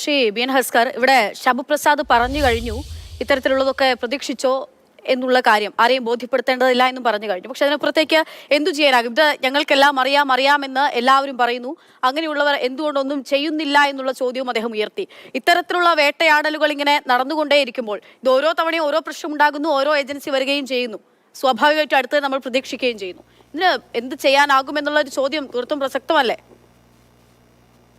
Shri B N Haskar, ഇവിടെ ഷബു പ്രസാദ് പറഞ്ഞു കഴിഞ്ഞു ഇത്തരത്തിലുള്ളതൊക്കെ പ്രതീക്ഷിച്ചോ എന്നുള്ള കാര്യം ആരെയും ബോധ്യപ്പെടുത്തേണ്ടതില്ല എന്നും പറഞ്ഞു കഴിഞ്ഞു. പക്ഷെ അതിനപ്പുറത്തേക്ക് എന്തു ചെയ്യാനാകും? ഇത് ഞങ്ങൾക്കെല്ലാം അറിയാമെന്ന് എല്ലാവരും പറയുന്നു. അങ്ങനെയുള്ളവർ എന്തുകൊണ്ടൊന്നും ചെയ്യുന്നില്ല എന്നുള്ള ചോദ്യവും അദ്ദേഹം ഉയർത്തി. ഇത്തരത്തിലുള്ള വേട്ടയാടലുകൾ ഇങ്ങനെ നടന്നുകൊണ്ടേയിരിക്കുമ്പോൾ ഇത് ഓരോ തവണയും ഓരോ പ്രശ്നം ഉണ്ടാകുന്നു, ഓരോ ഏജൻസി വരികയും ചെയ്യുന്നു. സ്വാഭാവികമായിട്ടും അടുത്ത് നമ്മൾ പ്രതീക്ഷിക്കുകയും ചെയ്യുന്നു. ഇതിന് എന്ത് ചെയ്യാനാകും എന്നുള്ള ഒരു ചോദ്യം തീർത്തും പ്രസക്തമല്ലേ?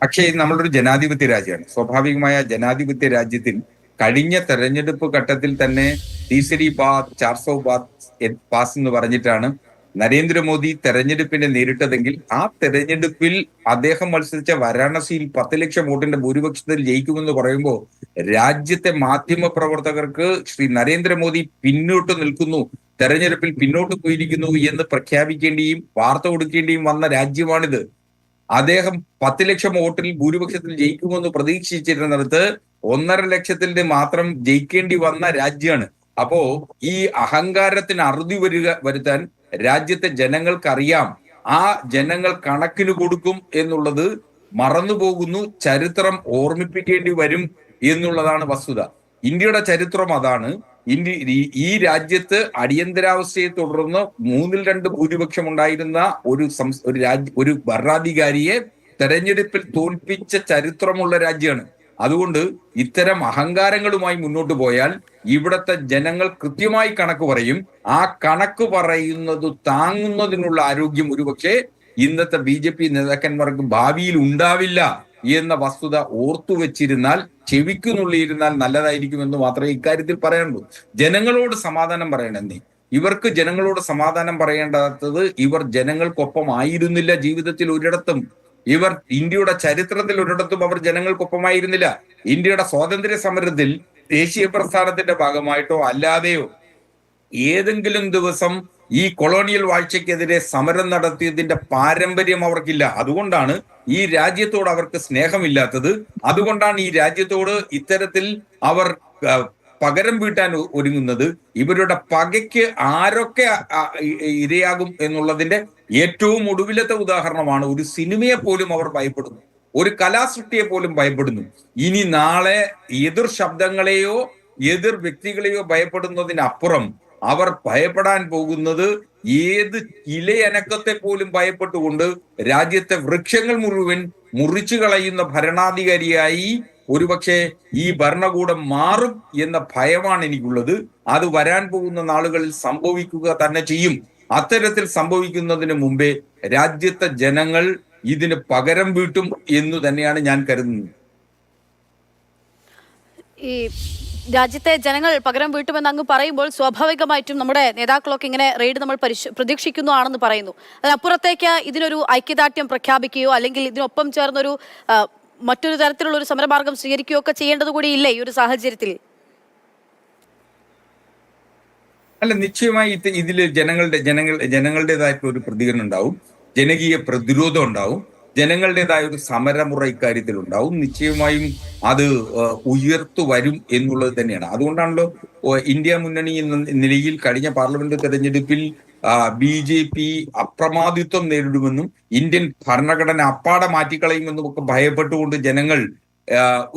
പക്ഷേ നമ്മളൊരു ജനാധിപത്യ രാജ്യമാണ്. സ്വാഭാവികമായ ജനാധിപത്യ രാജ്യത്തിൽ കഴിഞ്ഞ തെരഞ്ഞെടുപ്പ് ഘട്ടത്തിൽ തന്നെ തീസരി ബാത് 400 ബാത് പാസ് എന്ന് പറഞ്ഞിട്ടാണ് നരേന്ദ്രമോദി തെരഞ്ഞെടുപ്പിനെ നേരിട്ടതെങ്കിൽ ആ തെരഞ്ഞെടുപ്പിൽ അദ്ദേഹം മത്സരിച്ച വാരാണസിയിൽ 10 ലക്ഷം വോട്ടിന്റെ ഭൂരിപക്ഷത്തിൽ ജയിക്കുമെന്ന് പറയുമ്പോൾ രാജ്യത്തെ മാധ്യമ പ്രവർത്തകർക്ക് ശ്രീ നരേന്ദ്രമോദി പിന്നോട്ട് നിൽക്കുന്നു, തെരഞ്ഞെടുപ്പിൽ പിന്നോട്ട് പോയിരിക്കുന്നു എന്ന് പ്രഖ്യാപിക്കേണ്ടിയും വാർത്ത കൊടുക്കേണ്ടിയും വന്ന രാജ്യമാണിത്. അദ്ദേഹം 10 ലക്ഷം വോട്ടിൽ ഭൂരിപക്ഷത്തിൽ ജയിക്കുമെന്ന് പ്രതീക്ഷിച്ചിരുന്നിടത്ത് 1.5 ലക്ഷത്തിന്റെ മാത്രം ജയിക്കേണ്ടി വന്ന രാജ്യമാണ്. അപ്പോ ഈ അഹങ്കാരത്തിന് അറുതി വരുത്താൻ രാജ്യത്തെ ജനങ്ങൾക്കറിയാം. ആ ജനങ്ങൾ കണക്കിന് കൊടുക്കും എന്നുള്ളത് മറന്നുപോകുന്നു. ചരിത്രം ഓർമ്മിപ്പിക്കേണ്ടി വരും എന്നുള്ളതാണ് വസ്തുത. ഇന്ത്യയുടെ ചരിത്രം അതാണ്. ഈ രാജ്യത്ത് അടിയന്തരാവസ്ഥയെ തുടർന്ന് 2/3 ഭൂരിപക്ഷം ഉണ്ടായിരുന്ന ഒരു ഭരണാധികാരിയെ തെരഞ്ഞെടുപ്പിൽ തോൽപ്പിച്ച ചരിത്രമുള്ള രാജ്യമാണ്. അതുകൊണ്ട് ഇത്തരം അഹങ്കാരങ്ങളുമായി മുന്നോട്ട് പോയാൽ ഇവിടത്തെ ജനങ്ങൾ കൃത്യമായി കണക്ക് പറയും. ആ കണക്ക് പറയുന്നത് താങ്ങുന്നതിനുള്ള ആരോഗ്യം ഒരുപക്ഷെ ഇന്നത്തെ BJP നേതാക്കന്മാർക്ക് ഭാവിയിൽ ഉണ്ടാവില്ല എന്ന വസ്തുത ഓർത്തുവെച്ചിരുന്നാൽ, ചെവിക്കുന്നുള്ളിയിരുന്നാൽ നല്ലതായിരിക്കുമെന്ന് മാത്രമേ ഇക്കാര്യത്തിൽ പറയാനുള്ളൂ. ജനങ്ങളോട് സമാധാനം പറയണമെന്നേ. ഇവർക്ക് ജനങ്ങളോട് സമാധാനം പറയേണ്ടത് ഇവർ ജനങ്ങൾക്കൊപ്പം ആയിരുന്നില്ല. ജീവിതത്തിൽ ഒരിടത്തും ഇവർ ഇന്ത്യയുടെ ചരിത്രത്തിൽ ഒരിടത്തും അവർ ജനങ്ങൾക്കൊപ്പമായിരുന്നില്ല. ഇന്ത്യയുടെ സ്വാതന്ത്ര്യ സമരത്തിൽ ദേശീയ പ്രസ്ഥാനത്തിന്റെ ഭാഗമായിട്ടോ അല്ലാതെയോ ഏതെങ്കിലും ദിവസം ഈ കൊളോണിയൽ വാഴ്ചയ്ക്കെതിരെ സമരം നടത്തിയതിന്റെ പാരമ്പര്യം അവർക്കില്ല. അതുകൊണ്ടാണ് ഈ രാജ്യത്തോട് അവർക്ക് സ്നേഹമില്ലാത്തത്. അതുകൊണ്ടാണ് ഈ രാജ്യത്തോട് ഇത്തരത്തിൽ അവർ പകരം വീട്ടാൻ ഒരുങ്ങുന്നത്. ഇവരുടെ പകയ്ക്ക് ആരൊക്കെ ഇരയാകും എന്നുള്ളതിന്റെ ഏറ്റവും ഒടുവിലത്തെ ഉദാഹരണമാണ് ഒരു സിനിമയെ പോലും അവർ ഭയപ്പെടുന്നു, ഒരു കലാസൃഷ്ടിയെ പോലും ഭയപ്പെടുന്നു. ഇനി നാളെ എതിർ ശബ്ദങ്ങളെയോ എതിർ വ്യക്തികളെയോ ഭയപ്പെടുന്നതിനപ്പുറം അവർ ഭയപ്പെടാൻ പോകുന്നത് ഏത് ഇലയനക്കത്തെ പോലും ഭയപ്പെട്ടുകൊണ്ട് രാജ്യത്തെ വൃക്ഷങ്ങൾ മുഴുവൻ മുറിച്ചു കളയുന്ന ഭരണാധികാരിയായി ഒരുപക്ഷെ ഈ ഭരണകൂടം മാറും എന്ന ഭയമാണ് എനിക്കുള്ളത്. അത് വരാൻ പോകുന്ന നാളുകളിൽ സംഭവിക്കുക തന്നെ ചെയ്യും. അത്തരത്തിൽ സംഭവിക്കുന്നതിന് മുമ്പേ രാജ്യത്തെ ജനങ്ങൾ ഇതിന് പകരം വീട്ടും എന്ന് തന്നെയാണ് ഞാൻ കരുതുന്നത്. ഈ രാജ്യത്തെ ജനങ്ങൾ പകരം വീട്ടുമെന്ന് അങ്ങ് പറയുമ്പോൾ സ്വാഭാവികമായിട്ടും നമ്മുടെ നേതാക്കളൊക്കെ ഇങ്ങനെ റെയ്ഡ് നമ്മൾ പ്രതീക്ഷിക്കുന്നതാണെന്ന് പറയുന്നു. അതിനപ്പുറത്തേക്ക് ഇതിനൊരു ഐക്യദാർഢ്യം പ്രഖ്യാപിക്കുകയോ അല്ലെങ്കിൽ ഇതിനൊപ്പം ചേർന്നൊരു മറ്റൊരു തരത്തിലുള്ള ഒരു സമരമാർഗം സ്വീകരിക്കുകയോ ഒക്കെ ചെയ്യേണ്ടത് കൂടി ഇല്ലേ ഈ ഒരു സാഹചര്യത്തിൽ? അല്ല, നിശ്ചയമായി ഇതില് ജനങ്ങളുടേതായിട്ടുള്ള ഒരു പ്രതികരണം ഉണ്ടാവും, ജനകീയ പ്രതിരോധം ഉണ്ടാവും, ജനങ്ങളുടേതായ ഒരു സമരമുറ ഇക്കാര്യത്തിൽ ഉണ്ടാവും. നിശ്ചയമായും അത് ഉയർത്തു വരും എന്നുള്ളത് തന്നെയാണ്. അതുകൊണ്ടാണല്ലോ ഇന്ത്യ മുന്നണി എന്ന നിലയിൽ കഴിഞ്ഞ പാർലമെന്റ് തെരഞ്ഞെടുപ്പിൽ BJP അപ്രമാദിത്വം നേരിടുമെന്നും ഇന്ത്യൻ ഭരണഘടന അപ്പാടെ മാറ്റിക്കളയുമെന്നും ഒക്കെ ഭയപ്പെട്ടുകൊണ്ട് ജനങ്ങൾ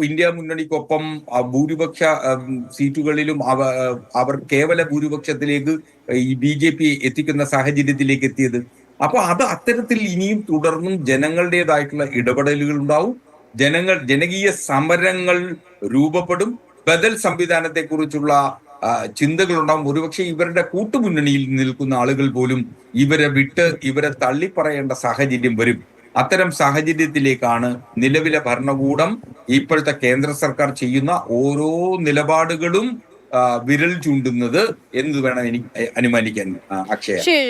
ഇന്ത്യ മുന്നണിക്കൊപ്പം ഭൂരിപക്ഷ സീറ്റുകളിലും അവർ കേവല ഭൂരിപക്ഷത്തിലേക്ക് ഈ BJP എത്തിക്കുന്ന സാഹചര്യത്തിലേക്ക് എത്തിയത്. അപ്പൊ അത് അത്തരത്തിൽ ഇനിയും തുടർന്നും ജനങ്ങളുടേതായിട്ടുള്ള ഇടപെടലുകൾ ഉണ്ടാവും. ജനകീയ സമരങ്ങൾ രൂപപ്പെടും. ബദൽ സംവിധാനത്തെ കുറിച്ചുള്ള ചിന്തകൾ ഉണ്ടാവും. ഒരുപക്ഷെ ഇവരുടെ കൂട്ടുമുന്നണിയിൽ നിൽക്കുന്ന ആളുകൾ പോലും ഇവരെ തള്ളിപ്പറയേണ്ട സാഹചര്യം വരും. അത്തരം സാഹചര്യത്തിലേക്കാണ് നിലവിലെ ഭരണകൂടം, ഇപ്പോഴത്തെ കേന്ദ്ര സർക്കാർ ചെയ്യുന്ന ഓരോ നിലപാടുകളും വിരൽ ചൂണ്ടുന്നത് എന്ന് വേണം എനിക്ക് അനുമാനിക്കാൻ, അക്ഷയ.